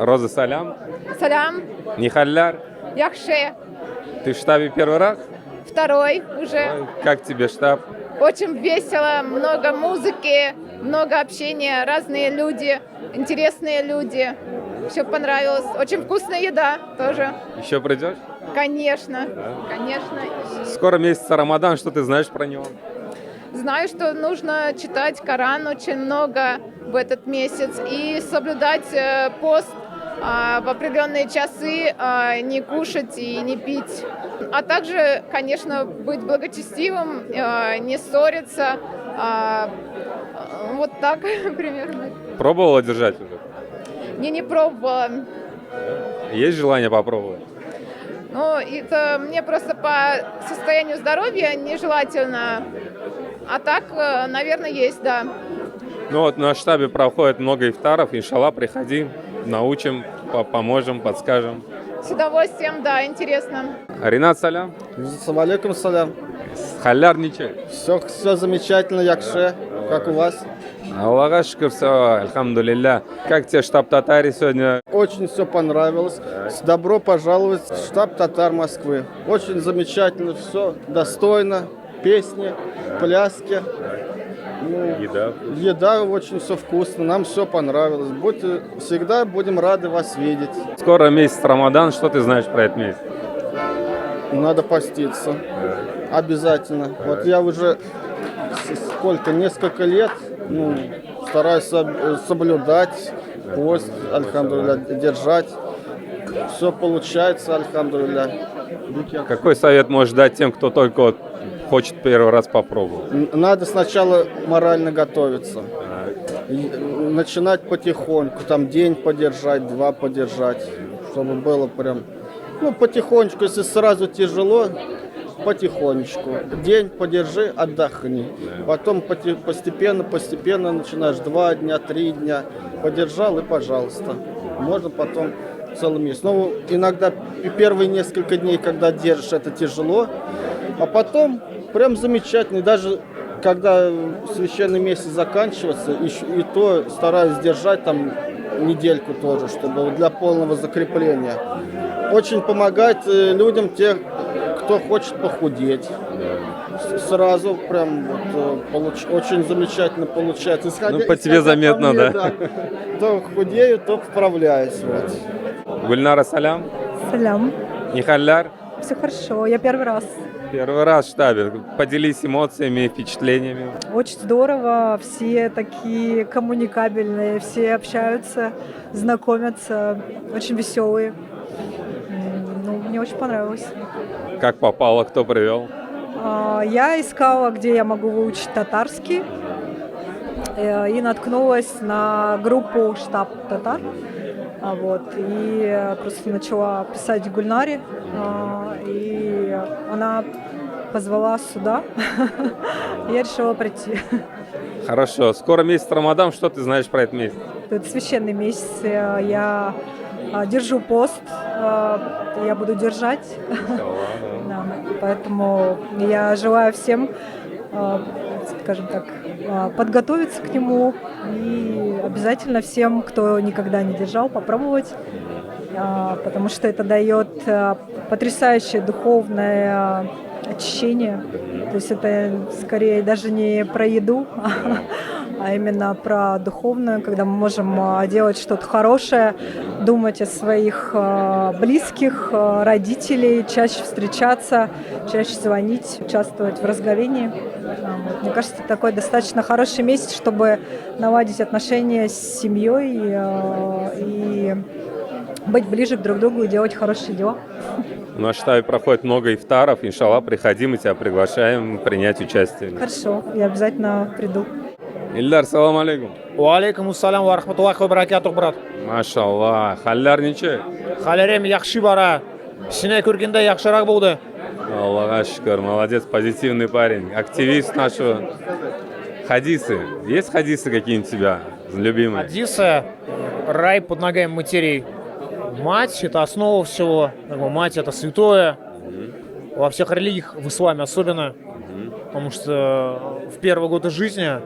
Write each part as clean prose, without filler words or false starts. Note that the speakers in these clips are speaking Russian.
Роза, салям. Салям, Нихалляр. Яхше. Ты в штабе первый раз? Второй уже. Ой, как тебе штаб? Очень весело, много музыки, много общения, разные люди, интересные люди. Все понравилось. Очень вкусная еда тоже. Еще придешь? Конечно, конечно. Скоро месяц Рамадан, что ты знаешь про него? Знаю, что нужно читать Коран очень много в этот месяц и соблюдать пост в определенные часы, не кушать и не пить. А также, конечно, быть благочестивым, не ссориться. Вот так примерно. Пробовала держать уже? Не пробовала. Есть желание попробовать? Ну, это мне просто по состоянию здоровья нежелательно. А так, наверное, есть, да. Ну вот на штабе проходит много ифтаров. Иншаллах, приходи, научим, поможем, подскажем. С удовольствием, да, интересно. Ринат, салям. Салам алейкум, салям. Халляр ничего. Все замечательно, Якше. Как у вас? Аллаха шукр, все, альхамдулилля. Как тебе штаб Татари сегодня? Очень все понравилось. Добро пожаловать в штаб Татар Москвы. Очень замечательно, все достойно. Песни, пляски. Еда очень все вкусно. Нам все понравилось. Всегда будем рады вас видеть. Скоро месяц Рамадан. Что ты знаешь про этот месяц? Надо поститься. Обязательно. Вот я уже несколько лет стараюсь соблюдать пост, альхамдулилля, держать. Все получается, альхамдулилля. Какой совет можешь дать тем, кто только вот хочет первый раз попробовать? Надо сначала морально готовиться. Начинать потихоньку, там день подержать, два подержать, чтобы было прям, потихонечку, если сразу тяжело, потихонечку. День подержи, отдохни. Потом постепенно начинаешь 2 дня, 3 дня. Подержал и пожалуйста. Можно потом целый месяц. Но иногда первые несколько дней, когда держишь, это тяжело. А потом прям замечательно. И даже когда священный месяц заканчивается, и то стараюсь держать там недельку тоже, чтобы для полного закрепления. Очень помогает людям, кто хочет похудеть. Сразу прям очень замечательно получается. По тебе заметно, да? То худею, то вправляюсь. Вот. Гульнара, салям. Салям. Нихалляр. Все хорошо, я первый раз. Первый раз в штабе. Поделись эмоциями, впечатлениями. Очень здорово, все такие коммуникабельные, все общаются, знакомятся, очень веселые. Мне очень понравилось. Как попало, кто привел? Я искала, где я могу выучить татарский, и наткнулась на группу «Штаб Татар». И просто начала писать Гульнаре, и она позвала сюда, и я решила прийти. Хорошо. Скоро месяц Рамадан. Что ты знаешь про этот месяц? Это священный месяц. Я держу пост, я буду держать. Да, поэтому я желаю всем, скажем так, подготовиться к нему и обязательно всем, кто никогда не держал, попробовать, потому что это дает потрясающее духовное очищение. То есть это скорее даже не про еду, а именно про духовное, когда мы можем делать что-то хорошее, думать о своих близких, родителей, чаще встречаться, чаще звонить, участвовать в разговении. Мне кажется, это такой достаточно хороший месяц, чтобы наладить отношения с семьей и быть ближе друг к другу и делать хорошие дела. У нас в штабе проходит много ифтаров. Иншаллах, приходи, мы тебя приглашаем принять участие. Хорошо, я обязательно приду. Ильдар, салам алейкум. Ва алейкум ассалам ва рахматуллахи ва баракатух, брат. Машаллах. Халляр ничего? Халярем яхши бара. Сине көргенде яхшырак болды. Аллаха шукр, молодец, позитивный парень. Активист нашего. Хадисы. Есть хадисы какие-нибудь у тебя любимые? Хадисы, рай под ногами матерей. Мать – это основа всего. Мать – это святое. Во всех религиях, в исламе особенно. Потому что в первый год жизни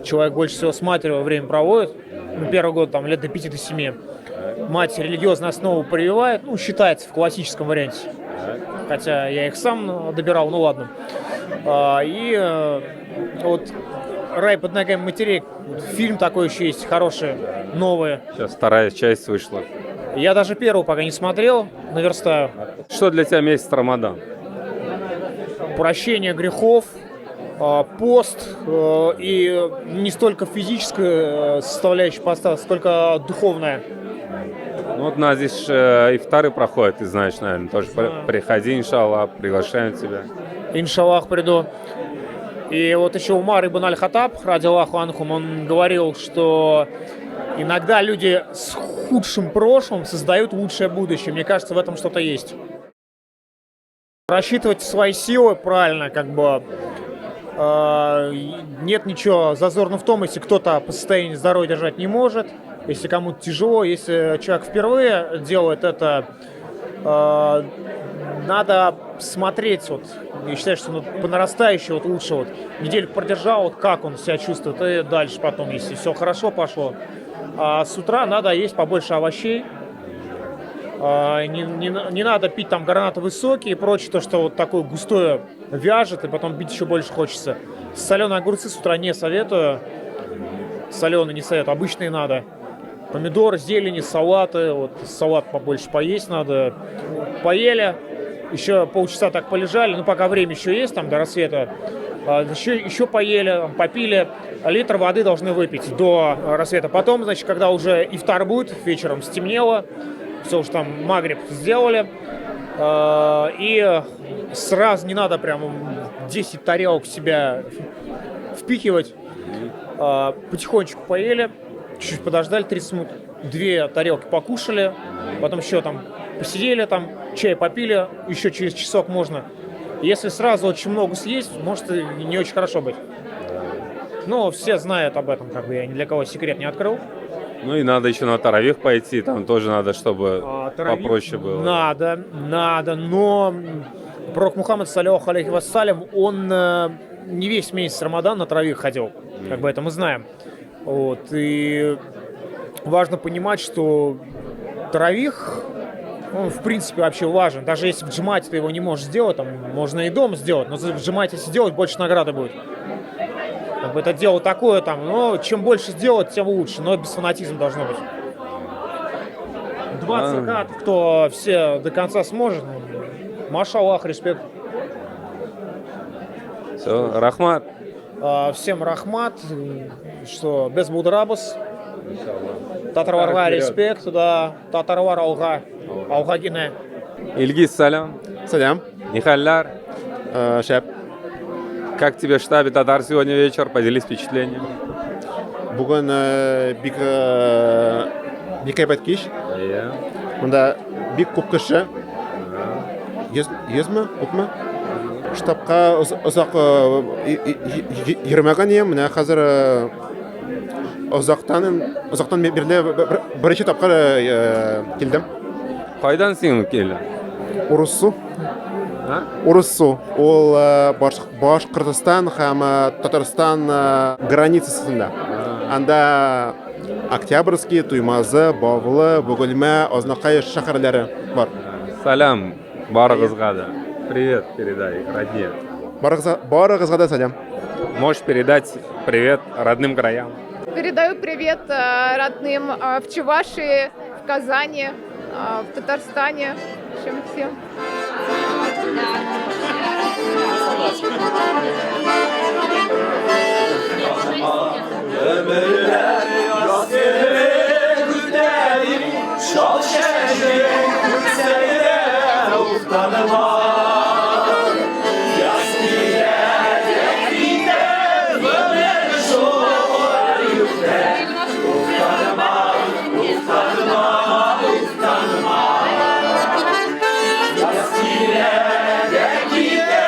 человек больше всего с матерью время проводит. Первый год, лет до 5-7. Мать религиозную основу прививает, ну, считается в классическом варианте. Хотя я их сам добирал, ну ладно. Вот «Рай под ногами матерей», фильм такой еще есть, хороший, новый. Сейчас вторая часть вышла. Я даже первую пока не смотрел, наверстаю. Что для тебя месяц Рамадан? Прощение грехов, пост и не столько физическая составляющая поста, сколько духовная. Ну вот у нас здесь ифтары проходят, ты знаешь, наверное, тоже приходи, иншаллах, приглашаем тебя. Иншаллах приду. И вот еще Умар ибн аль-Хаттаб, ради Аллаху анхум, он говорил, что иногда люди с худшим прошлым создают лучшее будущее. Мне кажется, в этом что-то есть. Рассчитывать свои силы правильно, как бы нет ничего зазорного в том, если кто-то по состоянию здоровья держать не может, если кому-то тяжело, если человек впервые делает это, надо смотреть, вот, я считаю, что по нарастающей вот лучше вот недельку продержал, вот как он себя чувствует, и дальше потом, если все хорошо пошло. А с утра надо есть побольше овощей, не надо пить там гранаты высокие и прочее, то, что вот такое густое вяжет, и потом пить еще больше хочется. Соленые огурцы с утра не советую, соленые не советую, обычные надо. Помидоры, зелени, салаты, вот салат побольше поесть надо. Поели, еще полчаса так полежали, ну пока время еще есть, там до рассвета. Еще поели, попили, литр воды должны выпить до рассвета. Потом, значит, когда уже ифтар будет, вечером стемнело, все уж там магриб сделали, и сразу не надо прям 10 тарелок в себя впихивать. Потихонечку поели, чуть подождали 30 минут, 2 тарелки покушали, потом еще там посидели, там чай попили, еще через часок можно. Если сразу очень много съесть, может и не очень хорошо быть. Но все знают об этом, как бы я ни для кого секрет не открыл. Ну и надо еще на таравих пойти, там тоже надо, чтобы попроще было. Надо, но пророк Мухаммад, саллиллаху алейхи вассалям, он не весь месяц Рамадан на таравих ходил, как бы это мы знаем. Вот, и важно понимать, что таравих, он в принципе вообще важен. Даже если в джамате ты его не можешь сделать, там можно и дома сделать, но в джамате если сделать, больше награды будет. Как бы это дело такое там, но чем больше сделать, тем лучше, но без фанатизма должно быть. 20 кат, кто все до конца сможет, машаллах, респект. Все, рахмат. Всем рахмат, что без будрабус. Татарварга респект, да, татарвар алга, алга гине. Ильгиз, салям. Салям. Нихалляр. Шеп. Как тебе в штабе татар сегодня вечер? Поделись впечатлениями. Бүгін бик әйбәт кич. Мында бик күп кеше. 100 ме? Күпме? Штабка озак йөрмәгән идем. Менә хәзер озактан бирле беренче тапкыр килдем. Кайдан син келдің? Урыссу. Урыссу. Ол Башкортстан һәм Татарстан границасында. Анда Октябрьский, Туймазы, Бавлы, Бөгелмә, Азнакай шәһәрләре бар. Салям барыгызга да. Привет передай родне. Барыгызга да салям. Можешь передать привет родным краям? Передаю привет родным в Чувашии, в Казани, в Татарстане. Всем. Ömürler rastgele güderim, şal şehrin yükseğe utanma. Yasmiye tekinde ömer şolar yükle. Utanma. Yasmiye tekinde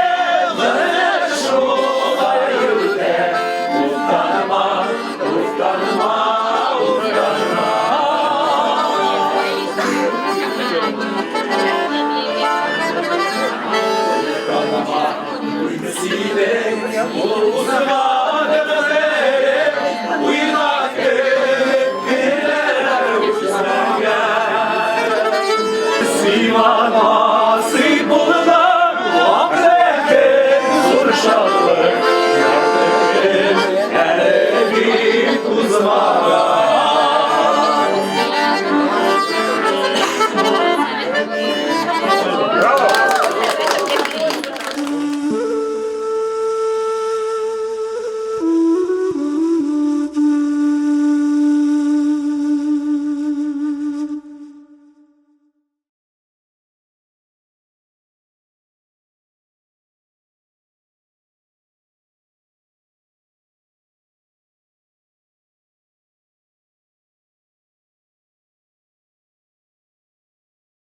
ömer şolar yükle. Utanma. Utanma.